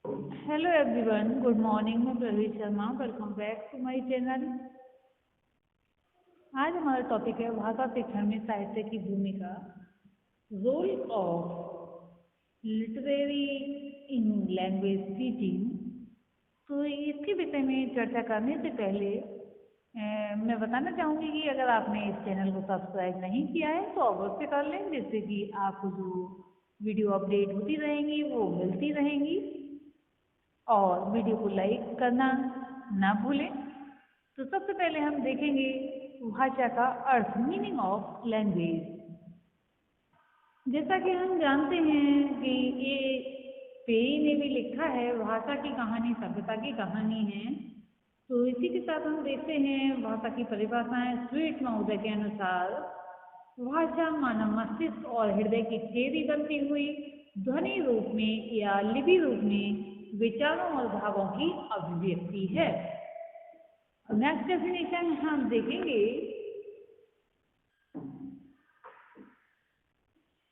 Hello everyone, good morning. मैं Praveen Sharma, welcome back to my channel. आज हमारा टॉपिक है भाषा शिक्षण में साहित्य की भूमिका, role of literary in language teaching. तो इसके विषय में चर्चा करने से पहले मैं बताना चाहूँगी कि अगर आपने इस चैनल को सब्सक्राइब नहीं किया है तो अवश्य कर लें, जिससे कि आपको जो वीडियो अपडेट होती रहेंगी वो मिलती रहेंगी। और वीडियो को लाइक करना ना भूलें। तो सबसे पहले हम देखेंगे भाषा का अर्थ, मीनिंग ऑफ लैंग्वेज। जैसा कि हम जानते हैं कि ये पेरी ने भी लिखा है, भाषा की कहानी सभ्यता की कहानी है। तो इसी के साथ हम देखते हैं भाषा की परिभाषाएं। स्वीट महोदय के अनुसार भाषा मानव मस्तिष्क और हृदय की खेरी बनती हुई ध्वनि रूप में या लिपि रूप में विचारों और भावों की अभिव्यक्ति है। नेक्स्ट डेफिनेशन हम देखेंगे,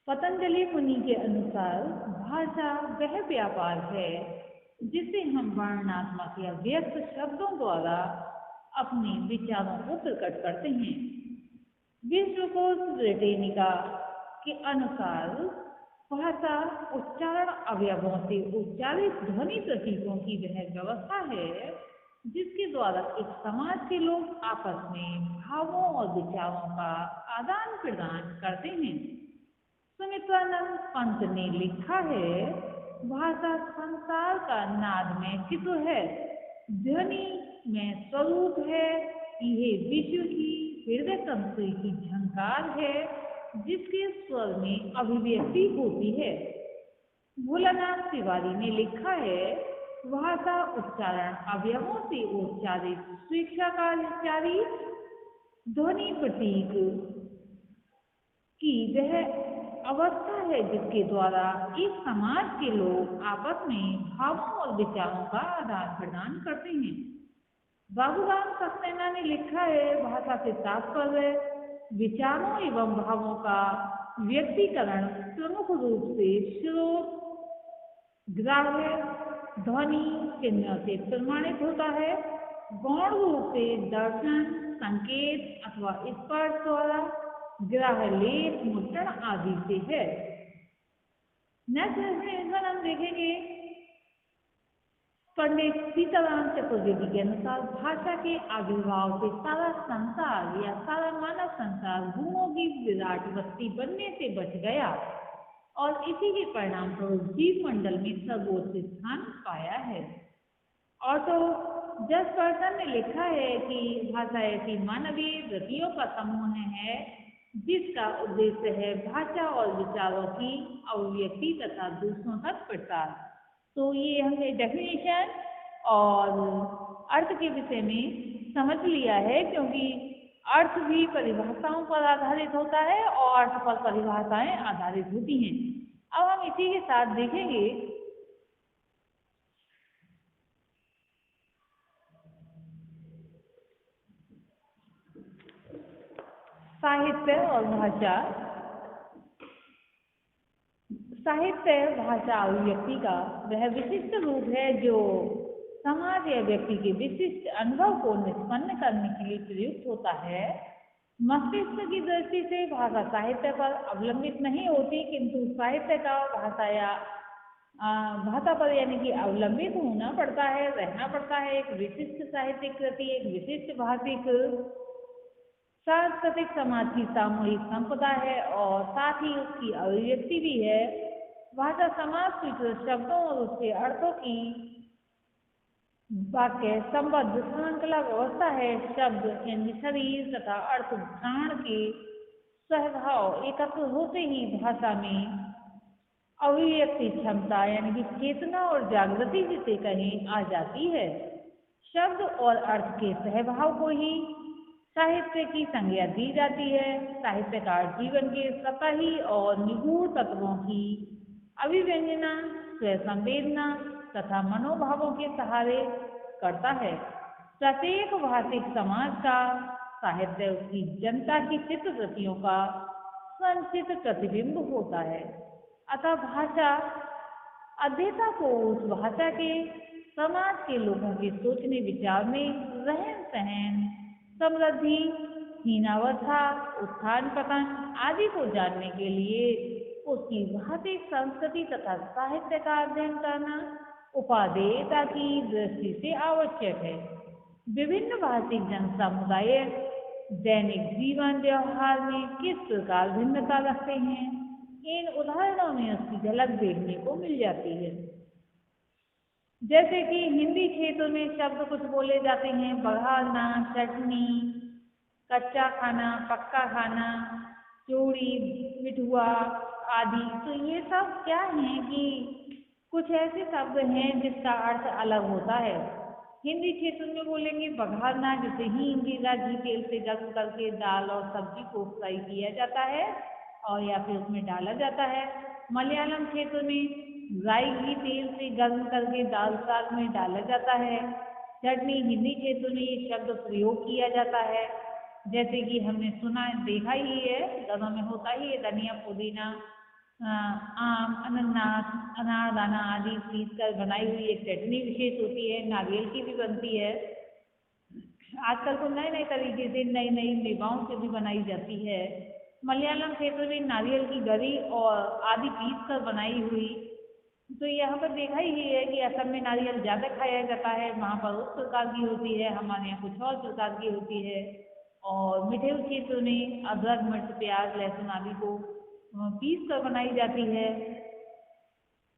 पतंजलि मुनि के अनुसार भाषा वह व्यापार है जिससे हम वर्णनात्मक या व्यक्त शब्दों द्वारा अपने विचारों को प्रकट करते हैं। विश्वकोश ब्रिटेनिका के अनुसार भाषा उच्चारण अवयवों से उच्चारित ध्वनि प्रतीकों की वह व्यवस्था है जिसके द्वारा एक समाज के लोग आपस में भावों और विचारों का आदान प्रदान करते हैं। सुमित्रानंद पंत ने लिखा है, भाषा संसार का नाद में चित्र है, ध्वनि में स्वरूप है, यह विश्व की हृदय तंत्र की झंकार है जिसके स्वर में अभिव्यक्ति होती है। भोलानाथ तिवारी ने लिखा है, भाषा उच्चारण अवयवों से उच्चारित स्वेच्छाचारी ध्वनि प्रतीक की वह अवस्था है जिसके द्वारा एक समाज के लोग आपस में भावों और विचारों का आदान प्रदान करते हैं। बाबूराम सक्सेना ने लिखा है, भाषा से तात्पर्य विचारों एवं भावों का व्यक्तिकरण प्रमुख रूप से स्रोत, ग्राह्य, ध्वनि चिन्ह से प्रमाणित होता है। गौण रूप से दर्शन, संकेत अथवा स्पर्श द्वारा, ग्राह्य लेख, मुद्रण आदि से है। नेक्स्ट डेफिनेशन हम देखेंगे, पंडित सीताराम चतुर्वेदी के अनुसार भाषा के आविर्भाव से सारा संसार या सारा मानव संसार गुणों की विराट बस्ती बनने से बच गया और इसी के परिणाम स्वरूप जीव मंडल में सर्वोच्च स्थान पाया है। ऑटो जसपर्सन ने लिखा है कि भाषा ऐसी मानवीय वृत्तियों का समूह है जिसका उद्देश्य है भाषा और विचारों की अभिव्यक्ति तथा दूसरों तक प्रसार। तो ये हमने डेफिनेशन और अर्थ के विषय में समझ लिया है, क्योंकि अर्थ भी परिभाषाओं पर आधारित होता है और अर्थ पर परिभाषाएं आधारित होती हैं। अब हम इसी के साथ देखेंगे साहित्य और भाषा। साहित्य भाषा अभिव्यक्ति का वह विशिष्ट रूप है जो समाज या व्यक्ति के विशिष्ट अनुभव को निष्पन्न करने के लिए प्रयुक्त होता है। मस्तिष्क की दृष्टि से भाषा साहित्य पर अवलंबित नहीं होती, किंतु साहित्य का भाषा पर यानी कि अवलंबित होना पड़ता है, रहना पड़ता है। एक विशिष्ट साहित्यिक कृति एक विशिष्ट भाषिक सांस्कृतिक समाज की सामूहिक संपदा है और साथ ही उसकी अभिव्यक्ति भी है। भाषा समाज स्वीकृत शब्दों और उसके अर्थों की वाक्य संबद्ध श्रृंखला व्यवस्था है। शब्द यानी शरीर तथा अर्थ प्राण के सहभाव एकत्र होते ही भाषा में अभिव्यक्ति क्षमता यानी कि चेतना और जागृति जिसे कहें आ जाती है। शब्द और अर्थ के सहभाव को ही साहित्य की संज्ञा दी जाती है। साहित्यकार जीवन के सतही और निगूढ़ तत्वों की अभिव्यंजना, स्व संवेदना तथा मनोभावों के सहारे करता है। प्रत्येक भाषिक समाज का साहित्य उसकी जनता की चित्तवृत्तियों का संचित प्रतिबिंब होता है। अतः भाषा अध्येता को उस भाषा के समाज के लोगों के सोचने विचारने, रहन सहन, समृद्धि, हीनावस्था, उत्थान पतन आदि को जानने के लिए उसकी भाषिक संस्कृति तथा साहित्य का अध्ययन करना उपादेयता की दृष्टि से आवश्यक है। विभिन्न भाषिक जन समुदाय दैनिक जीवन व्यवहार में किस प्रकार भिन्नता रखते हैं, इन उदाहरणों में उसकी झलक देखने को मिल जाती है। जैसे कि हिंदी क्षेत्र में शब्द कुछ बोले जाते हैं, बघाड़ना, चटनी, कच्चा खाना, पक्का खाना, चूड़ी, मिठुआ आदि। तो ये सब क्या है कि कुछ ऐसे शब्द हैं जिसका अर्थ अलग होता है। हिंदी क्षेत्र में बोलेंगे बघाड़ना, जिसे हींग जीरा घी तेल से गर्म करके दाल और सब्जी को फ्राई किया जाता है और या फिर उसमें डाला जाता है। मलयालम क्षेत्र में राई घी तेल से गर्म करके दाल साग में डाला जाता है। चटनी हिंदी क्षेत्र में ये शब्द प्रयोग किया जाता है, जैसे कि हमने सुना देखा ही है, घरों में होता ही है, धनिया पुदीना, आम, अनानास, अनारदाना आदि पीस कर बनाई हुई एक चटनी विशेष होती है। नारियल की भी बनती है। आजकल तो नए नए तरीके से नई नई मेवाओं से भी बनाई जाती है। मलयालम क्षेत्र में नारियल की गरी और आदि पीस कर बनाई हुई। तो यहाँ पर देखा ही है कि असम में नारियल ज़्यादा खाया जाता है, वहाँ पर उस प्रकार की होती है, हमारे यहाँ कुछ और प्रकार की होती है। और मीठे क्षेत्र में अदरक, मिर्च, प्याज, लहसुन आदि को पीस कर बनाई जाती है।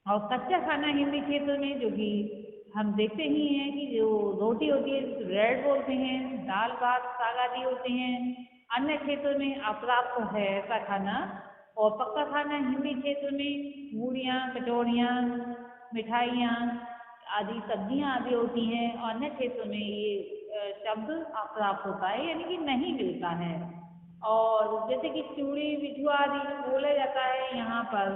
और कच्चा खाना हिंदी क्षेत्र में, जो कि हम देखते ही हैं कि जो रोटी होती है रेड बोलते हैं, दाल भात साग आदि होते हैं। अन्य क्षेत्र में अप्राप्त है ऐसा खाना। और पक्का खाना हिंदी क्षेत्र में पूड़ियाँ, कचौड़ियाँ, मिठाइयाँ आदि सब्जियाँ आदि होती हैं। और अन्य क्षेत्र में ये शब्द अप्राप्त होता है, यानी कि नहीं मिलता है। और जैसे कि चूड़ी, मिठुआ आदि बोला जाता है, यहाँ पर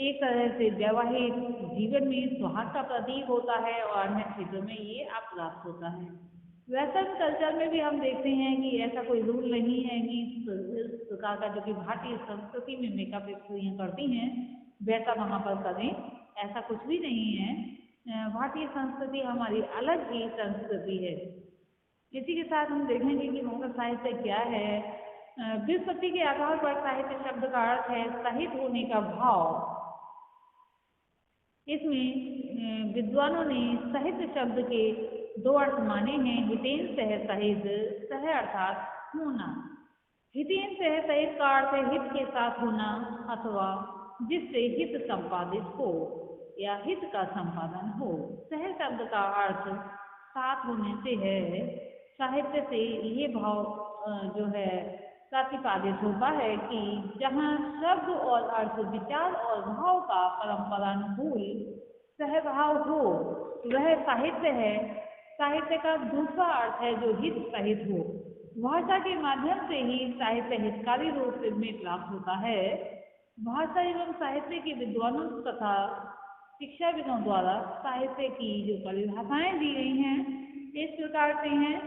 एक तरह से वैवाहिक जीवन में सुहाग का प्रतीक होता है और अन्य क्षेत्रों में ये अप्राप्त होता है। वेस्टर्न कल्चर में भी हम देखते हैं कि ऐसा कोई रूल नहीं है कि इस प्रकार का जो कि भारतीय संस्कृति में मेकअप स्त्रियाँ करती हैं वैसा वहाँ पर करें, ऐसा कुछ भी नहीं है। भारतीय संस्कृति हमारी अलग ही संस्कृति है। इसी के साथ हम देखेंगे कि वहाँ का साहित्य क्या है। व्युत्पत्ति के आधार पर साहित्य शब्द का अर्थ है सहित होने का भाव। इसमें विद्वानों ने साहित्य शब्द के दो अर्थ माने हैं, हितेन सह सहित। सह अर्थात होना। हितेन सह सहित का अर्थ है हित के साथ होना अथवा जिससे हित संपादित हो या हित का संपादन हो। सह शब्द का अर्थ साथ होने से है। साहित्य से ये भाव जो है प्रतिपादित होता है कि जहाँ शब्द और अर्थ, विचार और भाव का परंपरानुकूल सहभाव हो वह साहित्य है। साहित्य का दूसरा अर्थ है जो हित सहित हो। भाषा के माध्यम से ही साहित्य हितकारी रूप में प्राप्त होता है। भाषा एवं साहित्य के विद्वानों तथा शिक्षाविदों द्वारा साहित्य की जो परिभाषाएं दी गई हैं इस प्रकार से हैं।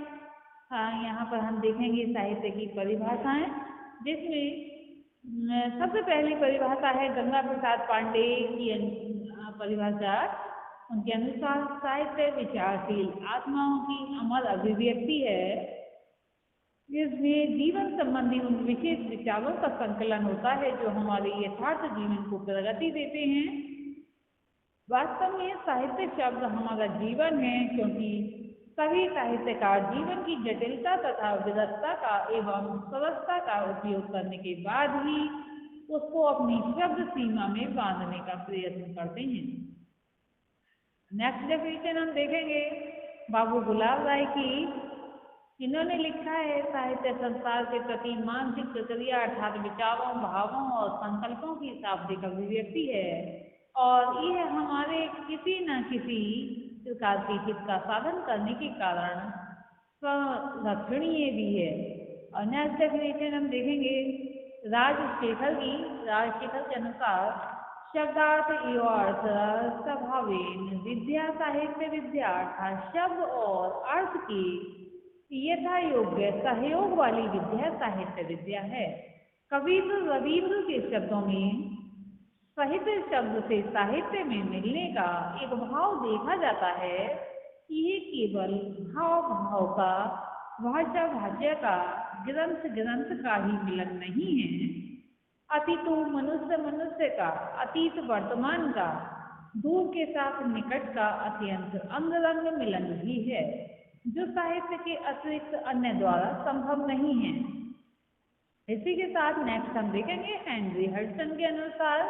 हाँ, यहाँ पर हम देखेंगे साहित्य की परिभाषाएं, जिसमें सबसे पहली परिभाषा है गंगा प्रसाद पांडे की परिभाषा। उनके अनुसार साहित्य विचारशील आत्माओं की अमर अभिव्यक्ति है। इसमें जीवन संबंधी उन विशेष विचारों का संकलन होता है जो हमारे यथार्थ जीवन को प्रगति देते हैं। वास्तव में साहित्य शब्द हमारा जीवन है, क्योंकि सभी साहित्यकार जीवन की जटिलता तथा विरसता का एवं सरसता का उपयोग करने के बाद ही उसको अपनी शब्द सीमा में बांधने का प्रयत्न करते हैं। नेक्स्ट डेफिनेशन हम देखेंगे बाबू गुलाब राय की। इन्होंने लिखा है साहित्य संसार के प्रति मानसिक प्रक्रिया अर्थात विचारों, भावों और संकल्पों की शाब्दिक अभिव्यक्ति है और यह हमारे किसी न किसी प्रकार के हित का साधन करने के कारण संरक्षणीय भी है। और नेक्स्ट डेफिनेशन हम देखेंगे राजशेखर की। राजशेखर के अनुसार शब्दार्थ एवं अर्थ स्वभावेन विद्या साहित्य विद्या अर्थात शब्द और अर्थ की यथा योग्य सहयोग वाली विद्या साहित्य विद्या है। कवि रविंद्र के शब्दों में साहित्य शब्द से साहित्य में मिलने का एक भाव देखा जाता है कि ये केवल भाव भाव का, भाषा भाषा का, ग्रंथ ग्रंथ का ही मिलन नहीं है, अतीतो मनुष्य मनुष्य का, अतीत वर्तमान का, दूर के साथ निकट का अत्यंत अंगरंग मिलन भी है, जो साहित्य के अतिरिक्त अन्य द्वारा संभव नहीं है। इसी के साथ नेक्स्ट हम देखेंगे हेनरी हडसन के अनुसार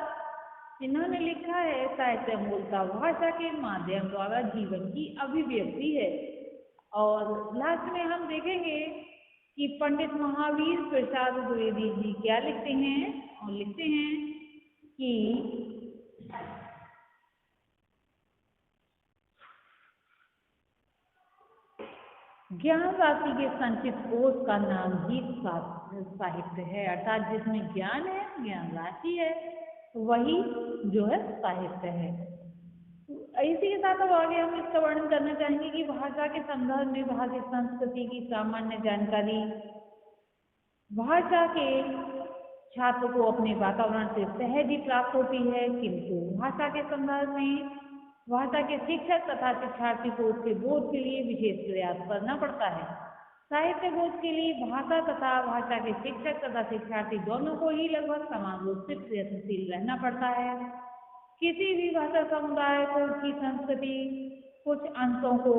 इन्होंने लिखा है, साहित्य मूलतः भाषा के माध्यम द्वारा जीवन की अभिव्यक्ति है। और लास्ट में हम देखेंगे कि पंडित महावीर प्रसाद द्विवेदी जी क्या लिखते हैं, और लिखते हैं कि ज्ञान राशि के संचित कोष का नाम ही साहित्य है, अर्थात जिसमें ज्ञान है, ज्ञान राशि है, वही जो है साहित्य है। इसी के साथ अब आगे हम इसका वर्णन करना चाहेंगे कि भाषा के संदर्भ में भारतीय संस्कृति की सामान्य जानकारी। भाषा के छात्र को अपने वातावरण से सहज ही प्राप्त होती है, किंतु भाषा के संदर्भ में भाषा के शिक्षक तथा शिक्षार्थी को उसके बोध के लिए विशेष प्रयास करना पड़ता है। साहित्य बोध के लिए भाषा तथा भाषा के शिक्षक तथा शिक्षार्थी दोनों को ही लगभग समान रूप से प्रयत्नशील रहना पड़ता है। किसी भी भाषा समुदाय को उसकी संस्कृति कुछ अंशों को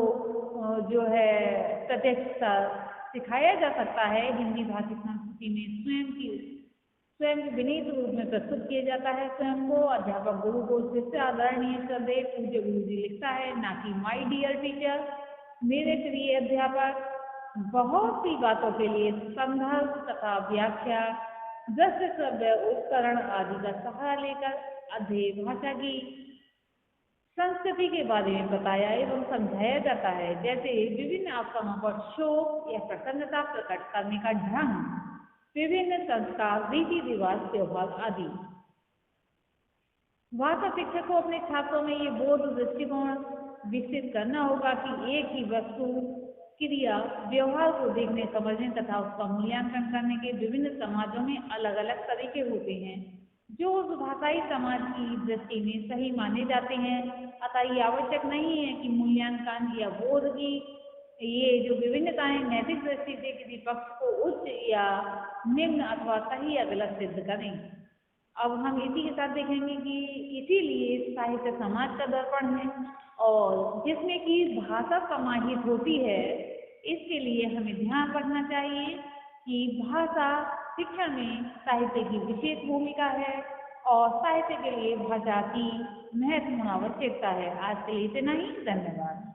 जो है प्रत्यक्ष सिखाया जा सकता है। हिंदी भाषी संस्कृति में स्वयं विनीत रूप में प्रस्तुत किया जाता है। स्वयं को अध्यापक गुरु को शिष्य आदरणीय श्रद्धेय पूज्य गुरु जी लिखता है, ना कि माई डियर टीचर, मेरे प्रिय अध्यापक। बहुत सी बातों के लिए संदर्भ तथा व्याख्या, दृश्य श्रव्य उपकरण आदि का सहारा लेकर अध्यय भाषा की संस्कृति के बारे में बताया एवं समझाया जाता है। जैसे विभिन्न अवसरों पर शोक या प्रसन्नता प्रकट करने का ढंग, विभिन्न संस्कार, रीति रिवाज, त्योहार आदि। भाषा शिक्षक को अपने छात्रों में ये बोध दृष्टिकोण विकसित करना होगा कि एक ही वस्तु, क्रिया, व्यवहार को देखने, समझने तथा उसका मूल्यांकन करने के विभिन्न समाजों में अलग अलग तरीके होते हैं, जो उस भाषाई समाज की दृष्टि में सही माने जाते हैं। अतः ये आवश्यक नहीं है कि मूल्यांकन या बोध की ये जो विभिन्नताएं नैतिक दृष्टि से किसी पक्ष को उच्च या निम्न अथवा सही या गलत सिद्ध करें। अब हम इसी के साथ देखेंगे कि इसीलिए साहित्य समाज का दर्पण है और जिसमें कि भाषा समाहित होती है। इसके लिए हमें ध्यान रखना चाहिए कि भाषा शिक्षण में साहित्य की विशेष भूमिका है और साहित्य के लिए भाषा की महत्वपूर्ण आवश्यकता है। आज के लिए इतना ही, धन्यवाद।